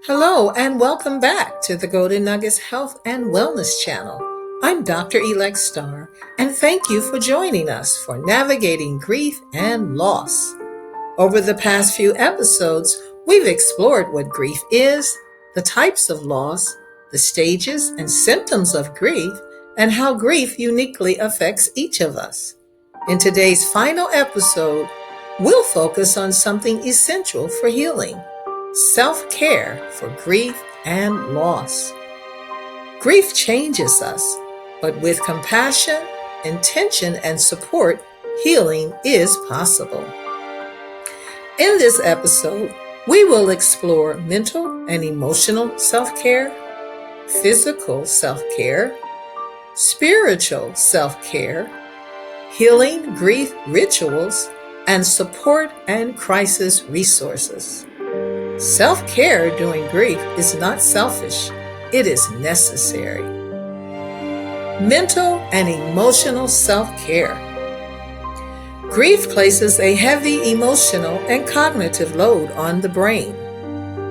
Hello, and welcome back to the Golden Nuggets Health and Wellness Channel. I'm Dr. Elect Starr, and thank you for joining us for navigating grief and loss. Over the past few episodes, we've explored what grief is, the types of loss, the stages and symptoms of grief, and how grief uniquely affects each of us. In today's final episode, we'll focus on something essential for healing: self-care for grief and loss. Grief changes us, but with compassion, intention, and support, healing is possible. In this episode, we will explore mental and emotional self-care, physical self-care, spiritual self-care, healing grief rituals, and support and crisis resources. Self-care during grief is not selfish, it is necessary. Mental and emotional self-care. Grief places a heavy emotional and cognitive load on the brain.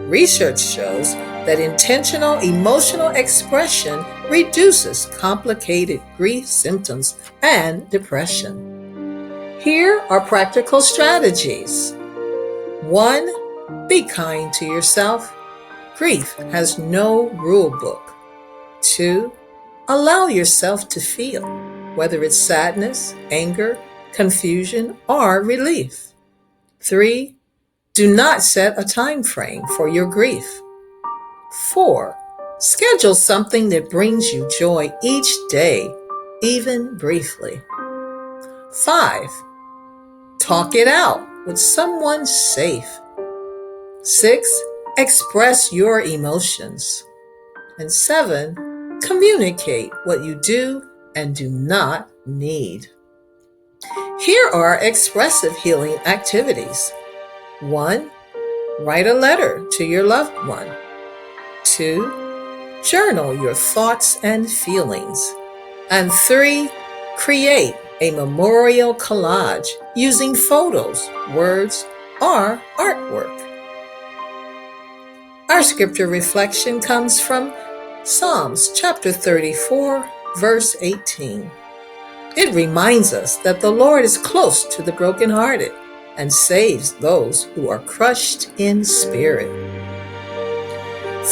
Research shows that intentional emotional expression reduces complicated grief symptoms and depression. Here are practical strategies. 1. Be kind to yourself. Grief has no rule book. 2. Allow yourself to feel, whether it's sadness, anger, confusion, or relief. 3. Do not set a time frame for your grief. 4. Schedule something that brings you joy each day, even briefly. 5. Talk it out with someone safe. 6. Express your emotions. And 7. Communicate what you do and do not need. Here are expressive healing activities. 1. Write a letter to your loved one. 2. Journal your thoughts and feelings. And 3. Create a memorial collage using photos, words, or artwork. Our scripture reflection comes from Psalms chapter 34, verse 18. It reminds us that the Lord is close to the brokenhearted and saves those who are crushed in spirit.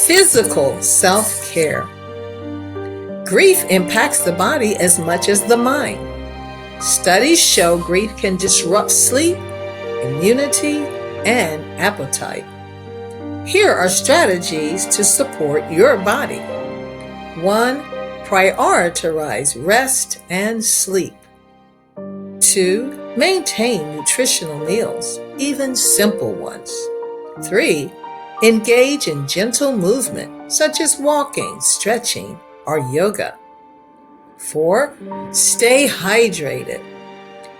Physical self-care. Grief impacts the body as much as the mind. Studies show grief can disrupt sleep, immunity, and appetite. Here are strategies to support your body. 1. Prioritize rest and sleep. 2. Maintain nutritional meals, even simple ones. 3. Engage in gentle movement, such as walking, stretching, or yoga. 4. Stay hydrated.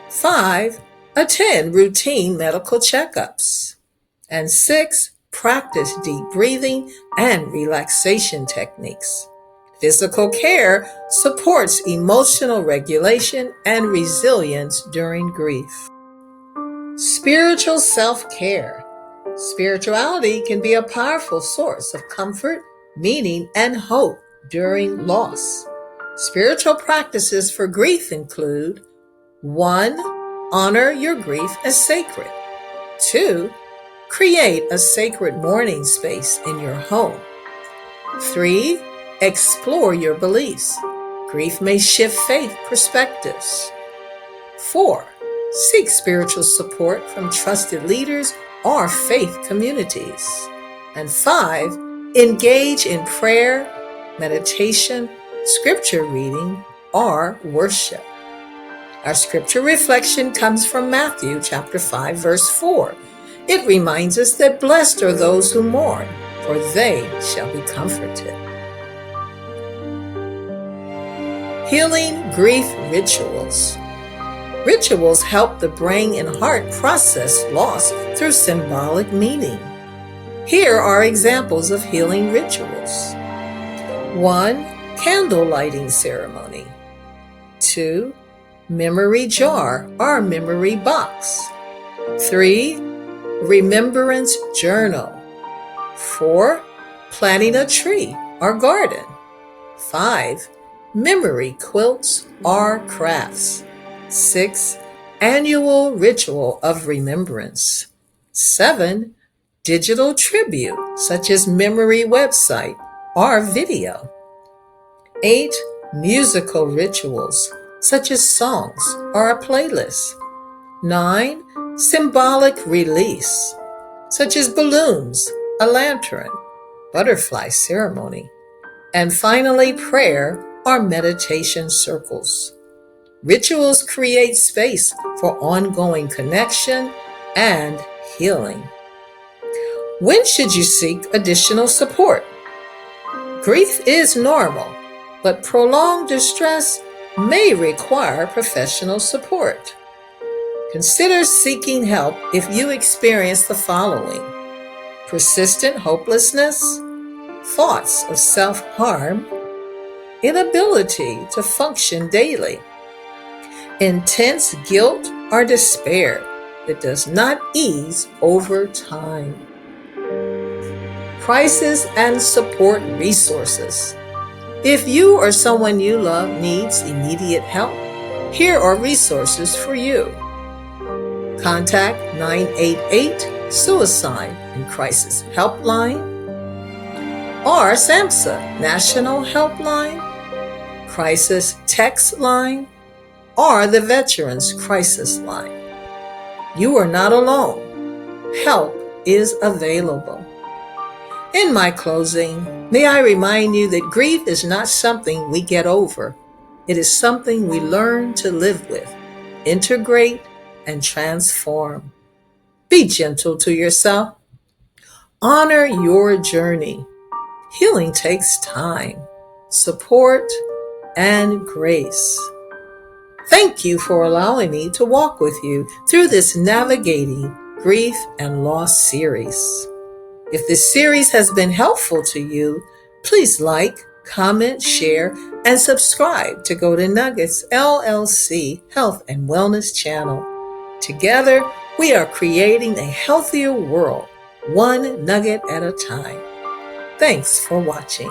5. Attend routine medical checkups. And 6. Practice deep breathing and relaxation techniques. Physical care supports emotional regulation and resilience during grief. Spiritual self-care. Spirituality can be a powerful source of comfort, meaning, and hope during loss. Spiritual practices for grief include: 1. Honor your grief as sacred. 2. Create a sacred mourning space in your home. 3. Explore your beliefs. Grief may shift faith perspectives. 4. Seek spiritual support from trusted leaders or faith communities. And 5. Engage in prayer, meditation, scripture reading, or worship. Our scripture reflection comes from Matthew chapter 5, verse 4. It reminds us that blessed are those who mourn, for they shall be comforted. Healing grief rituals. Rituals help the brain and heart process loss through symbolic meaning. Here are examples of healing rituals. 1. Candle lighting ceremony. 2. Memory jar or memory box. 3. Remembrance journal. 4. planting a tree or garden. 5. Memory quilts or crafts. 6. Annual ritual of remembrance. 7. Digital tribute, such as memory website or video. 8. Musical rituals, such as songs or a playlist. 9. Symbolic release, such as balloons, a lantern, butterfly ceremony. And finally, prayer or meditation circles. Rituals create space for ongoing connection and healing. When should you seek additional support? Grief is normal, but prolonged distress may require professional support. Consider seeking help if you experience the following: persistent hopelessness, thoughts of self-harm, inability to function daily, intense guilt or despair that does not ease over time. Crisis and support resources. If you or someone you love needs immediate help, here are resources for you. Contact 988 Suicide and Crisis Helpline or SAMHSA National Helpline, Crisis Text Line, or the Veterans Crisis Line. You are not alone. Help is available. In my closing, may I remind you that grief is not something we get over. It is something we learn to live with, integrate, and transform. Be gentle to yourself. Honor your journey. Healing takes time, support, and grace. Thank you for allowing me to walk with you through this Navigating Grief and Loss series. If this series has been helpful to you, please like, comment, share, and subscribe to Golden Nuggets LLC Health and Wellness Channel. Together, we are creating a healthier world, one nugget at a time. Thanks for watching.